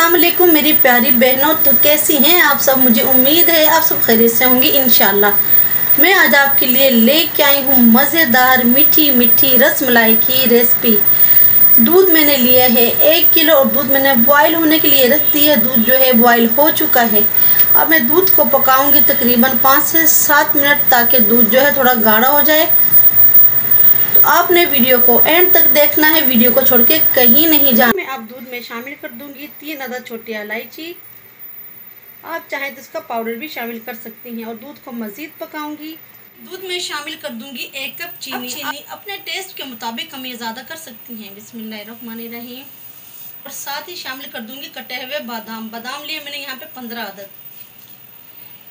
अस्सलाम वालेकुम मेरी प्यारी बहनों। तो कैसी हैं आप सब? मुझे उम्मीद है आप सब खैरियत से होंगी इंशाल्लाह। मैं आज आपके लिए लेके आई हूँ मज़ेदार मीठी मीठी रसमलाई की रेसिपी। दूध मैंने लिया है 1 किलो और दूध मैंने बॉयल होने के लिए रख दिया। दूध जो है बॉयल हो चुका है। अब मैं दूध को पकाऊंगी तकरीबन 5 से 7 मिनट ताकि दूध जो है थोड़ा गाढ़ा हो जाए। तो आपने वीडियो को एंड तक देखना है, वीडियो को छोड़ के कहीं नहीं जाना। मैं अब दूध में शामिल कर दूंगी 3 अदद छोटी इलायची। आप चाहें तो इसका पाउडर भी शामिल कर सकती हैं और दूध को मज़ीद पकाऊंगी। दूध में शामिल कर दूंगी 1 कप चीनी। चीनी अपने टेस्ट के मुताबिक कम या ज़्यादा कर सकती हैं। बिस्मिल्लाहिर्रहमानिर्रहीम। और साथ ही शामिल कर दूंगी कटे हुए बादाम। बादाम लिए मैंने यहाँ पे 15 अदद।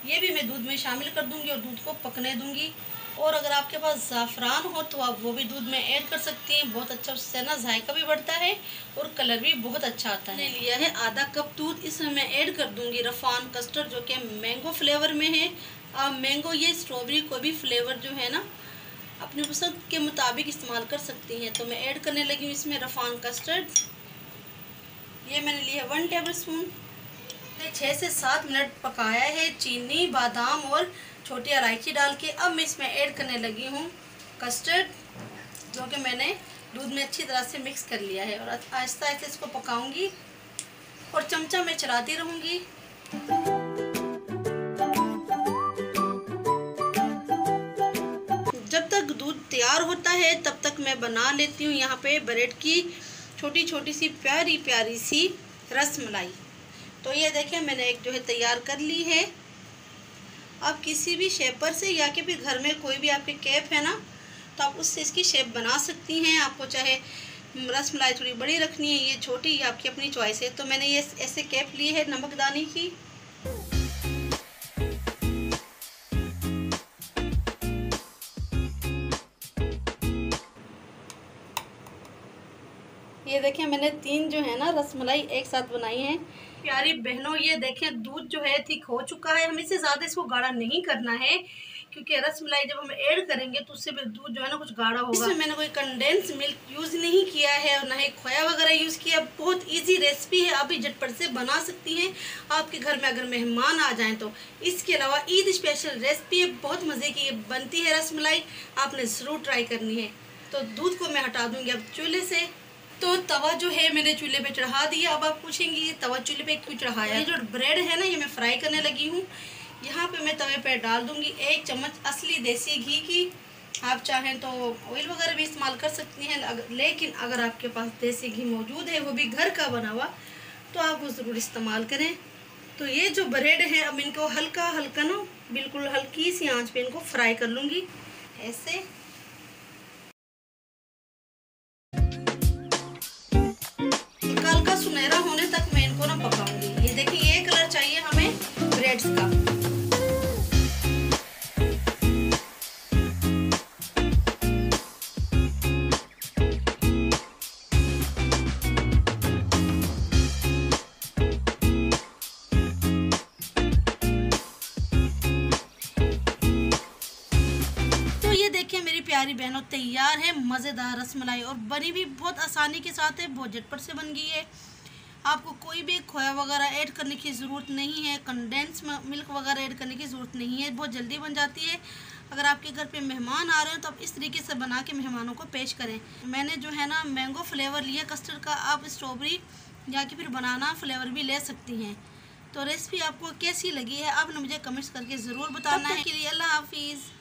ये भी मैं दूध में शामिल कर दूंगी और दूध को पकने दूंगी। और अगर आपके पास ज़ाफ़रान हो तो आप वो भी दूध में ऐड कर सकती हैं। बहुत अच्छा, उससे ना जायका भी बढ़ता है और कलर भी बहुत अच्छा आता है। मैंने लिया है आधा कप दूध। इसमें मैं ऐड कर दूंगी रफ़ान कस्टर्ड जो कि मैंगो फ्लेवर में है। आप मैंगो ये स्ट्रॉबेरी कोई भी फ्लेवर जो है ना अपनी पसंद के मुताबिक इस्तेमाल कर सकती हैं। तो मैं ऐड करने लगी हूँ इसमें रफ़ान कस्टर्ड। ये मैंने लिया है 1 टेबल स्पून। 6 से 7 मिनट पकाया है चीनी, बादाम और छोटी इलायची डाल के। अब मैं इसमें ऐड करने लगी हूँ कस्टर्ड जो कि मैंने दूध में अच्छी तरह से मिक्स कर लिया है। और आहिस्ता आहिस्ता इसको पकाऊंगी और चमचा में चलाती रहूँगी। जब तक दूध तैयार होता है तब तक मैं बना लेती हूँ यहाँ पे ब्रेड की छोटी छोटी सी प्यारी प्यारी सी रसमलाई। तो ये देखें मैंने एक जो है तैयार कर ली है। आप किसी भी शेपर से या कि फिर घर में कोई भी आपके कैप है ना तो आप उससे इसकी शेप बना सकती हैं। आपको चाहे रसमलाई थोड़ी बड़ी रखनी है, ये छोटी, ये आपकी अपनी चॉइस है। तो मैंने ये ऐसे कैप ली है नमकदानी की। ये देखें मैंने 3 जो है ना रसमलाई एक साथ बनाई है। प्यारी बहनों ये देखें दूध जो है थिक हो चुका है। हमें इससे ज़्यादा इसको गाढ़ा नहीं करना है क्योंकि रसमलाई जब हम ऐड करेंगे तो उससे दूध जो है ना कुछ गाढ़ा होगा। इसमें मैंने कोई कंडेंस मिल्क यूज़ नहीं किया है और ना ही खोया वगैरह यूज़ किया। बहुत इजी रेसिपी है, आप भी झटपट से बना सकती हैं आपके घर में अगर मेहमान आ जाएँ तो। इसके अलावा ईद स्पेशल रेसिपी है, बहुत मज़े की बनती है रसमलाई, आपने ज़रूर ट्राई करनी है। तो दूध को मैं हटा दूँगी अब चूल्हे से। तो तवा जो है मैंने चूल्हे पे चढ़ा दिया। अब आप पूछेंगी तवा चूल्हे पे क्यों चढ़ाया? ये जो ब्रेड है ना ये मैं फ्राई करने लगी हूँ। यहाँ पे मैं तवे पे डाल दूँगी 1 चम्मच असली देसी घी की। आप चाहें तो ऑयल वगैरह भी इस्तेमाल कर सकती हैं, लेकिन अगर आपके पास देसी घी मौजूद है वो भी घर का बना हुआ तो आप वो ज़रूर इस्तेमाल करें। तो ये जो ब्रेड है अब इनको हल्का हल्का ना बिल्कुल हल्की सी आँच पे इनको फ्राई कर लूँगी ऐसे। सुनहरा होने तक मैं इनको ना पकाऊंगी। ये देखिए ये कलर चाहिए हमें ब्रेड्स का। तो ये देखिए मेरी प्यारी बहनों तैयार है मज़ेदार रसमलाई और बनी भी बहुत आसानी के साथ है, बहुत झटपट से बन गई है। आपको कोई भी खोया वगैरह ऐड करने की ज़रूरत नहीं है, कंडेंस मिल्क वगैरह ऐड करने की ज़रूरत नहीं है, बहुत जल्दी बन जाती है। अगर आपके घर पे मेहमान आ रहे हो तो आप इस तरीके से बना के मेहमानों को पेश करें। मैंने जो है ना मैंगो फ्लेवर लिया कस्टर्ड का, आप स्ट्रॉबेरी या कि फिर बनाना फ्लेवर भी ले सकती हैं। तो रेसिपी आपको कैसी लगी है आपने मुझे कमेंट्स करके ज़रूर बताना है। के लिए अल्लाह हाफिज़।